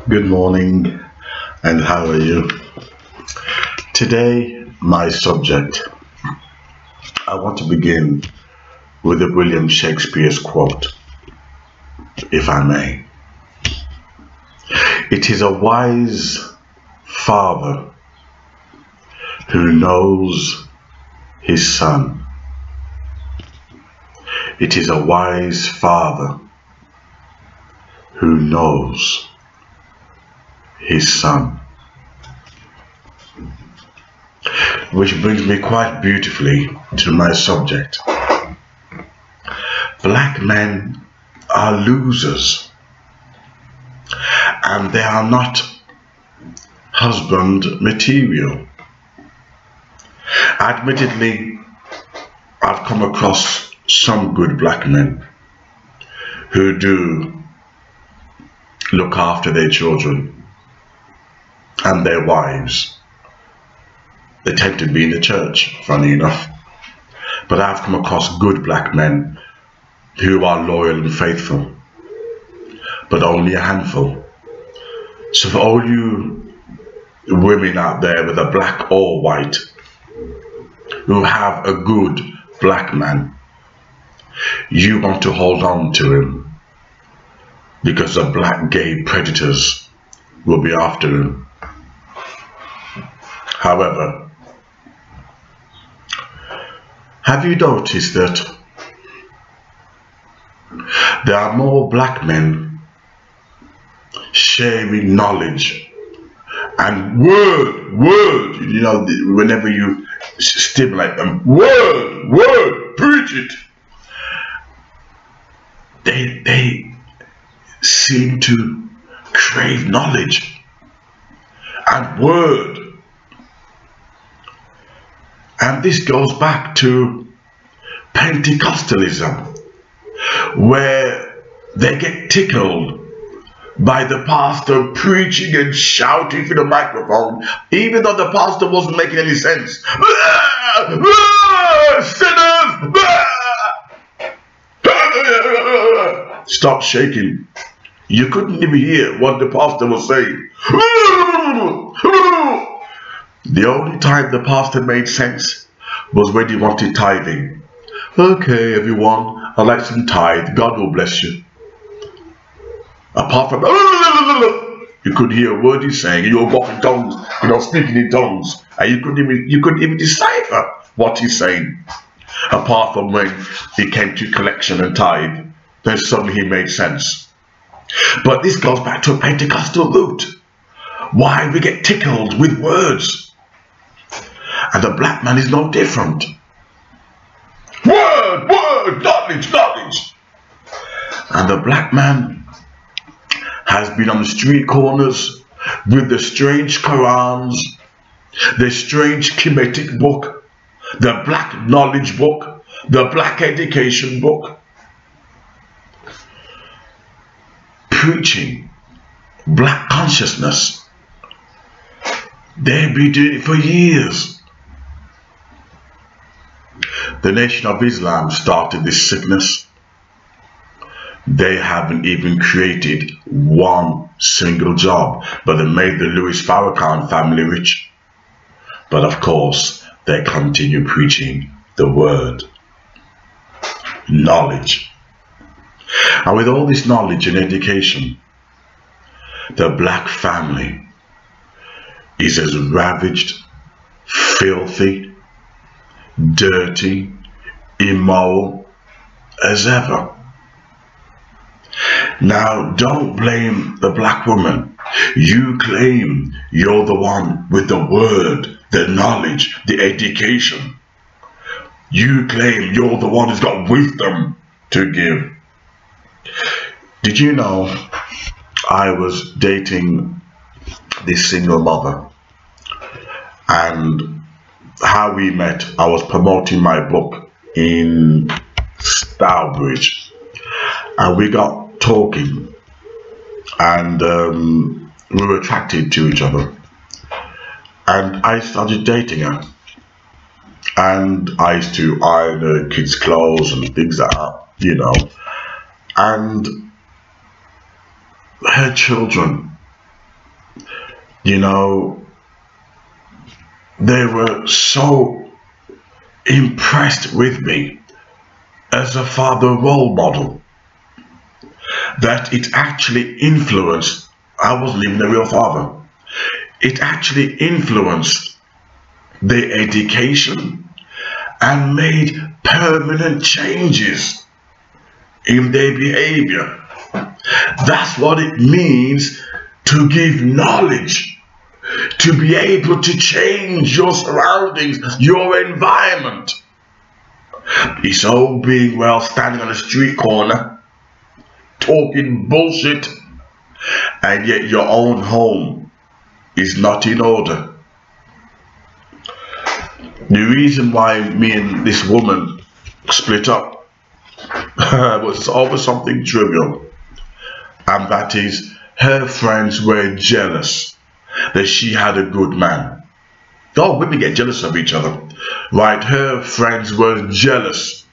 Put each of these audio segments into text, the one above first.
Good morning, and how are you? Today, my subject, I want to begin with a William Shakespeare's quote, if I may. It is a wise father who knows his son. It is a wise father who knows his son. Which brings me quite beautifully to my subject. Black men are losers, and they are not husband material. Admittedly, I've come across some good black men who do look after their children and their wives. They tend to be in the church, funny enough. But I've come across good black men who are loyal and faithful, but only a handful. So for all you women out there, whether black or white, who have a good black man, you want to hold on to him, because the black gay predators will be after him. However, have you noticed that there are more black men sharing knowledge and word, you know, whenever you stimulate them, word, preach it. They seem to crave knowledge and word. And this goes back to Pentecostalism, where they get tickled by the pastor preaching and shouting through the microphone, even though the pastor wasn't making any sense. Sinners! Stop shaking. You couldn't even hear what the pastor was saying. The only time the pastor made sense was when he wanted tithing. Okay, everyone, I'd like some tithe. God will bless you. Apart from you could hear a word he's saying, and you were walking tongues, speaking in tongues, and you couldn't even decipher what he's saying. Apart from when he came to collection and tithe, then suddenly he made sense. But this goes back to a Pentecostal root. Why we get tickled with words. And the black man is no different. Word, knowledge. And the black man has been on the street corners with the strange Qurans, the strange Kemetic book, the black knowledge book, the black education book, preaching black consciousness. They've been doing it for years. The Nation of Islam started this sickness. They haven't even created one single job, but they made the Louis Farrakhan family rich. But of course, they continue preaching the word, knowledge. And with all this knowledge and education, the black family is as ravaged, filthy, dirty, immoral as ever. Now, don't blame the black woman. You claim you're the one with the word, the knowledge, the education. You claim you're the one who's got wisdom to give. Did you know I was dating this single mother, and how we met, I was promoting my book in Stourbridge, and we got talking, and we were attracted to each other, and I started dating her, and I used to iron her kids' clothes and things like that, and her children You know, they were so impressed with me as a father role model that it actually influenced. I wasn't even a real father. It actually influenced their education and made permanent changes in their behavior. That's what it means to give knowledge, to be able to change your surroundings, your environment. It's all being well standing on a street corner, talking bullshit, and yet your own home is not in order. The reason why me and this woman split up was over something trivial, and that is her friends were jealous that she had a good man. Oh, women get jealous of each other, right? Her friends were jealous.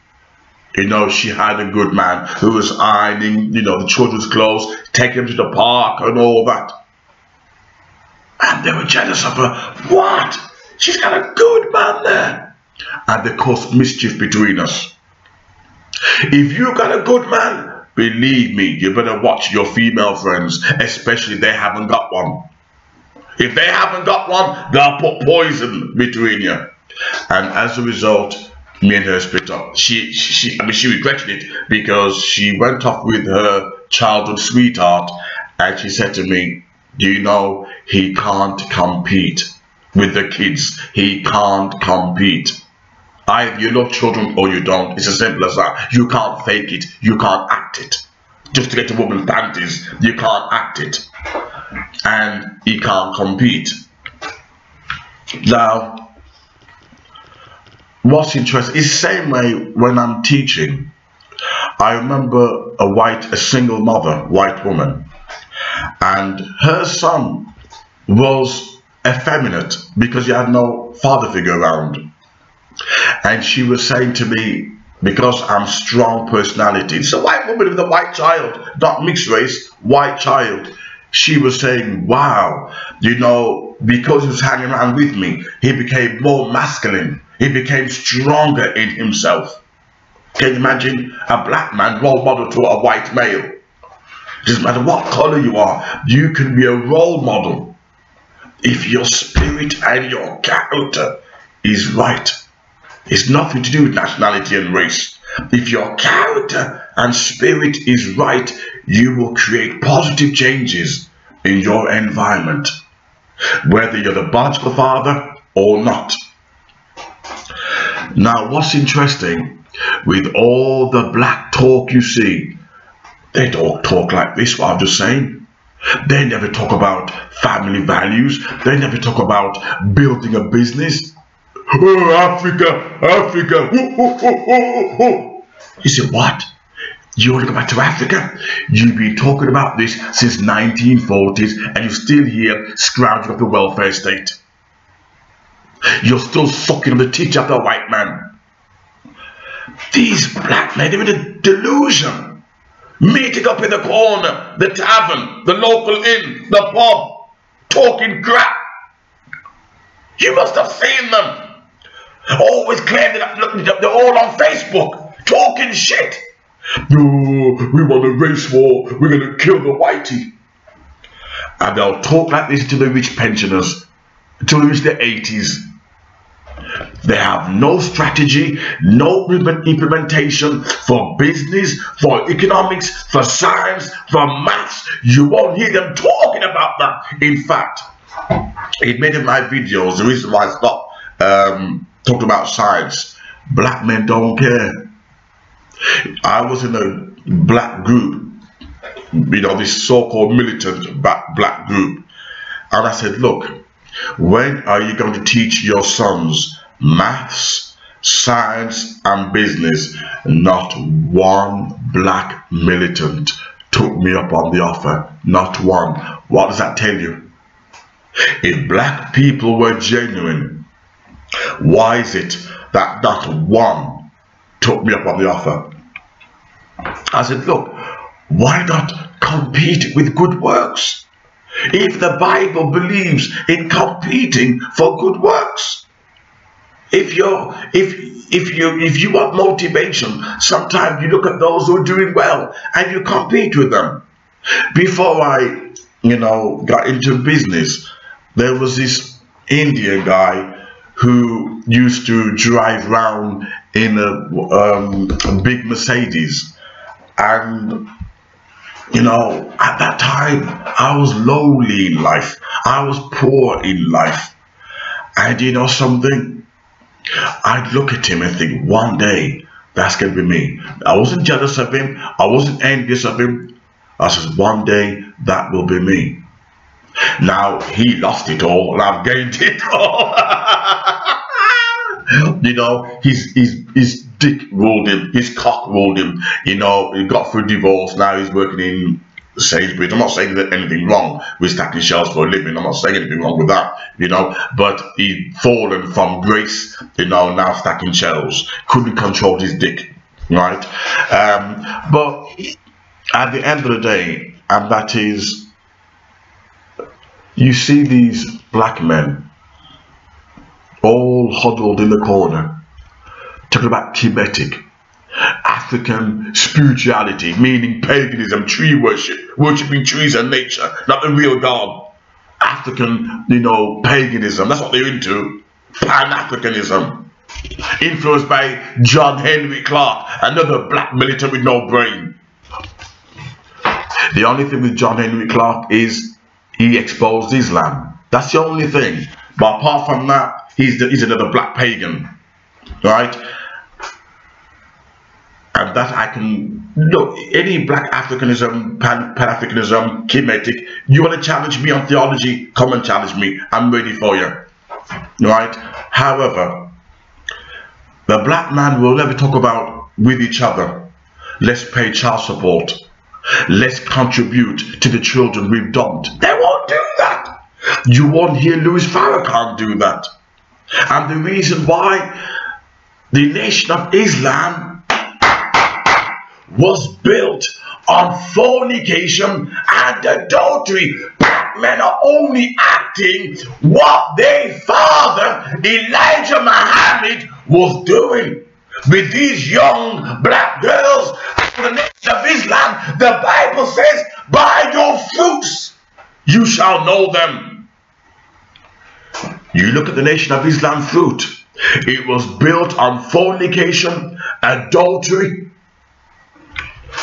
You know, she had a good man who was ironing, you know, the children's clothes, taking them to the park and all that. And they were jealous of her. What? She's got a good man there. And they caused mischief between us. If you got a good man, believe me, you better watch your female friends, especially if they haven't got one. If they haven't got one, they'll put poison between you. And as a result, me and her split up. She regretted it because she went off with her childhood sweetheart, and she said to me, do you know, he can't compete with the kids. He can't compete. Either you love children or you don't. It's as simple as that. You can't fake it. You can't act it. Just to get a woman's panties, you can't act it. And he can't compete. Now, what's interesting is the same way when I'm teaching. I remember a single mother, white woman, and her son was effeminate because he had no father figure around. And she was saying to me, because I'm strong personality, it's a white woman with a white child, not mixed race, white child. She was saying, wow, you know, because he was hanging around with me, he became more masculine. He became stronger in himself. Can you imagine a black man role model to a white male? Doesn't matter what color you are, you can be a role model if your spirit and your character is right. It's nothing to do with nationality and race. If your character and spirit is right, you will create positive changes in your environment, whether you're the biological father or not. Now, what's interesting, with all the black talk you see, they don't talk like this, what I'm just saying. They never talk about family values. They never talk about building a business. Oh, Africa, Africa. You say, what? You want to go back to Africa? You've been talking about this since 1940s and you're still here scrounging up the welfare state. You're still sucking on the teeth of the white man. These black men, they're in a delusion. Meeting up in the corner, the tavern, the local inn, the pub, talking crap. You must have seen them. Always claiming that they're all on Facebook, talking shit. No, we want a race war. We're going to kill the whitey. And they'll talk like this to the rich pensioners until they reach their 80s. They have no strategy, no implementation for business, for economics, for science, for maths. You won't hear them talking about that. In fact, in many of my videos, the reason why I stopped talking about science, black men don't care. I was in a black group, you know, this so-called militant black group, and I said, look, when are you going to teach your sons maths, science and business? Not one black militant took me up on the offer. Not one. What does that tell you? If black people were genuine, why is it that not one took me up on the offer? I said, look, why not compete with good works? If the Bible believes in competing for good works, if you want motivation, sometimes you look at those who are doing well and you compete with them. Before I, got into business, there was this Indian guy who used to drive around in a big Mercedes, and at that time I was lowly in life, I was poor in life, and you know something, I'd look at him and think, one day that's gonna be me. I wasn't jealous of him, I wasn't envious of him. I said, one day that will be me. Now he lost it all and I've gained it all. His dick ruled him, his cock ruled him. He got through divorce, now he's working in Sainsbury's. I'm not saying that anything wrong with stacking shelves for a living, I'm not saying anything wrong with that, but he'd fallen from grace, now stacking shelves, couldn't control his dick, right? But at the end of the day, and that is, you see these black men all huddled in the corner talking about Kemetic, African spirituality, meaning paganism, tree worship, worshipping trees and nature, not the real God. African, paganism, that's what they're into. Pan-Africanism, influenced by John Henry Clark, another black militant with no brain. The only thing with John Henry Clark is he exposed Islam. That's the only thing. But apart from that, he's another black pagan, right? And that I can look, any black Africanism, Pan-Africanism, Kemetic, you want to challenge me on theology, come and challenge me. I'm ready for you, right? However, the black man will never talk about with each other, let's pay child support, let's contribute to the children we've dumped. They won't do that. You won't hear Louis Farrakhan do that. And the reason why the Nation of Islam was built on fornication and adultery. Black men are only acting what their father Elijah Muhammad was doing with these young black girls. The Nation of Islam, the Bible says, by your fruits you shall know them. You look at the Nation of Islam fruit, it was built on fornication, adultery.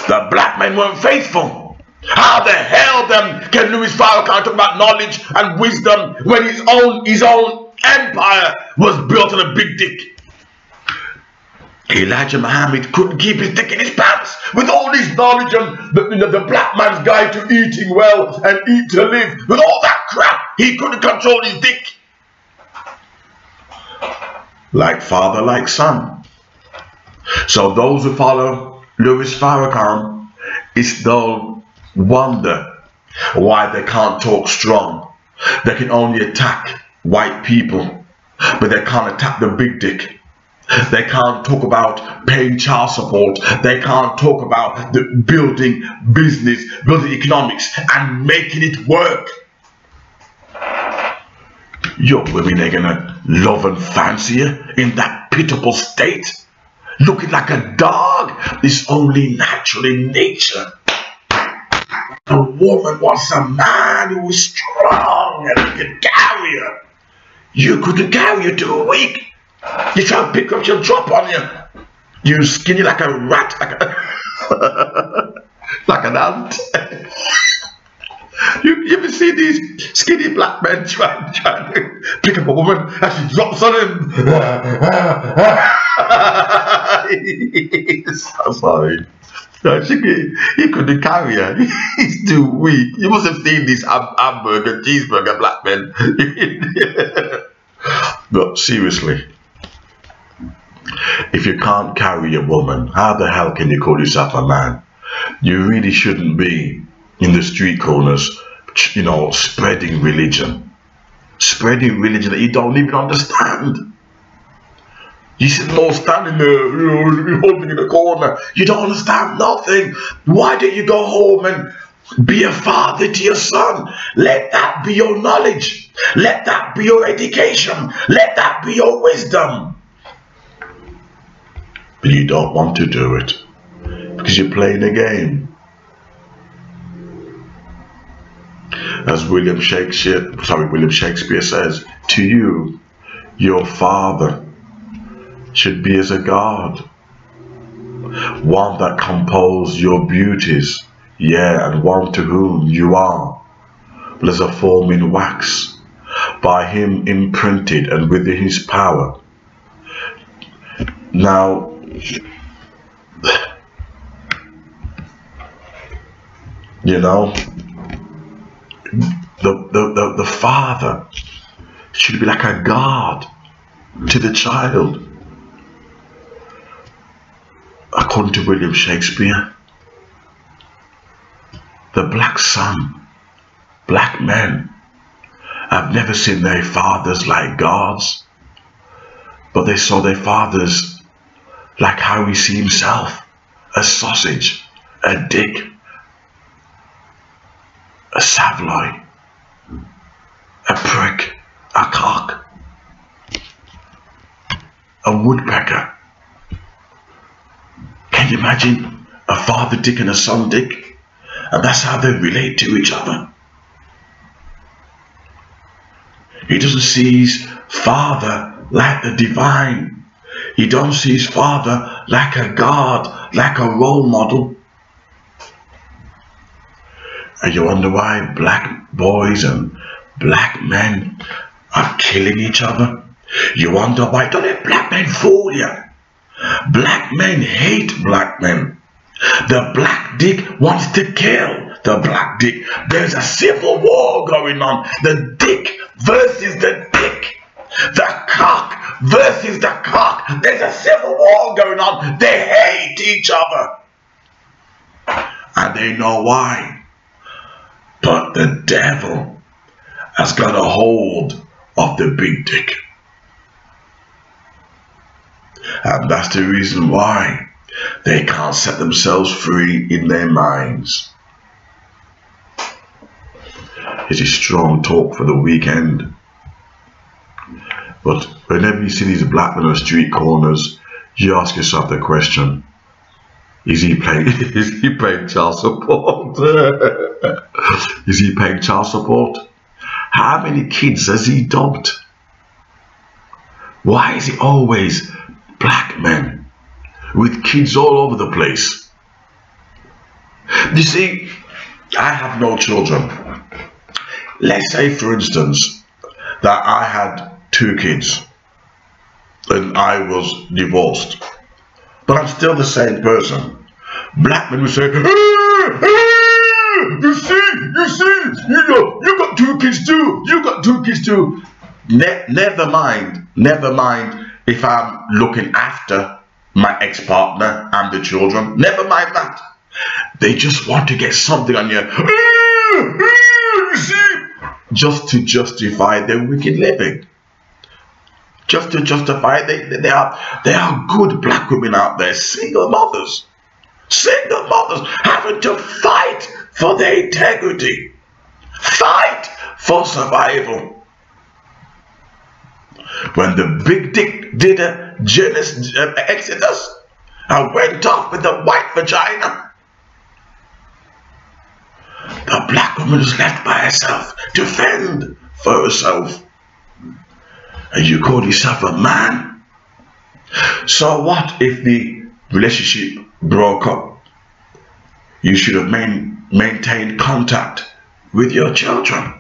The black men weren't faithful. How the hell can Louis Farrakhan talk about knowledge and wisdom when his own empire was built on a big dick? Elijah Muhammad couldn't keep his dick in his pants with all this knowledge and the black man's guide to eating well and eat to live. With all that crap, he couldn't control his dick. Like father, like son. So those who follow Louis Farrakhan, they'll wonder why they can't talk strong. They can only attack white people, but they can't attack the big dick. They can't talk about paying child support. They can't talk about building business, building economics, and making it work. Your women are gonna love and fancy you in that pitiable state, looking like a dog. It's only natural in nature. A woman wants a man who is strong and who can carry her. You couldn't carry her too weak. You try to pick her up, she'll drop on you. You skinny like a rat, like an ant. You ever see these skinny black men trying to pick up a woman and she drops on him? So sorry. No, he couldn't carry her. He's too weak. You must have seen these hamburger, cheeseburger black men. But seriously, if you can't carry a woman, how the hell can you call yourself a man? You really shouldn't be in the street corners, spreading religion that you don't even understand. You should all standing there, holding in the corner. You don't understand nothing. Why don't you go home and Be a father to your son. Let that be your knowledge. Let that be your education. Let that be your wisdom. But you don't want to do it because you're playing a game. As William Shakespeare says, to you, your father should be as a god, one that composed your beauties, and one to whom you are, but as a form in wax, by him imprinted and within his power. Now, you know, the father should be like a god to the child. According to William Shakespeare, the black son, black men, have never seen their fathers like gods, but they saw their fathers like how he sees himself, a sausage, a dick, a savloy, a prick, a cock, a woodpecker. Can you imagine a father dick and a son dick? And that's how they relate to each other. He doesn't see his father like the divine. He don't see his father like a god, like a role model. And you wonder why black boys and black men are killing each other. You wonder why. Don't let black men fool you. Black men hate black men. The black dick wants to kill the black dick. There's a civil war going on. The dick versus the dick. The cock versus the cock. There's a civil war going on. They hate each other. And they know why. But the devil has got a hold of the big dick. And that's the reason why they can't set themselves free in their minds. It is strong talk for the weekend. But whenever you see these black men on street corners, you ask yourself the question, is he paying child support? Is he paying child support? How many kids has he dumped? Why is it always black men with kids all over the place? You see, I have no children. Let's say, for instance, that I had 2 kids and I was divorced, but I'm still the same person. Black men will say, you see, you got 2 kids too, you got 2 kids too. Never mind if I'm looking after my ex-partner and the children. Never mind that. They just want to get something on you. You see, just to justify their wicked living. Just to justify, there are good black women out there, single mothers having to fight for their integrity, fight for survival. When the big dick did a exodus and went off with the white vagina, the black woman was left by herself to fend for herself. And you call yourself a man? So what if the relationship broke up? You should have maintained contact with your children.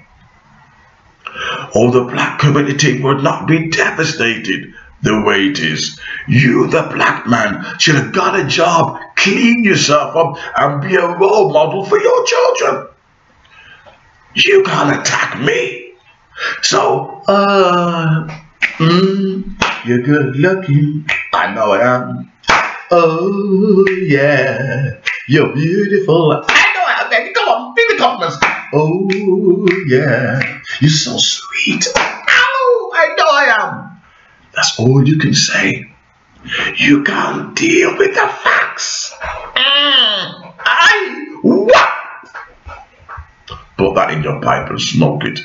Or the black community would not be devastated the way it is. You, the black man, should have got a job, clean yourself up, and be a role model for your children. You can't attack me. So, you're good looking. I know I am. Oh, yeah. You're beautiful. I know I am, baby. Come on, give me compliments. Oh, yeah. You're so sweet. Oh, I know I am. That's all you can say. You can't deal with the facts. What? put that in your pipe and smoke it.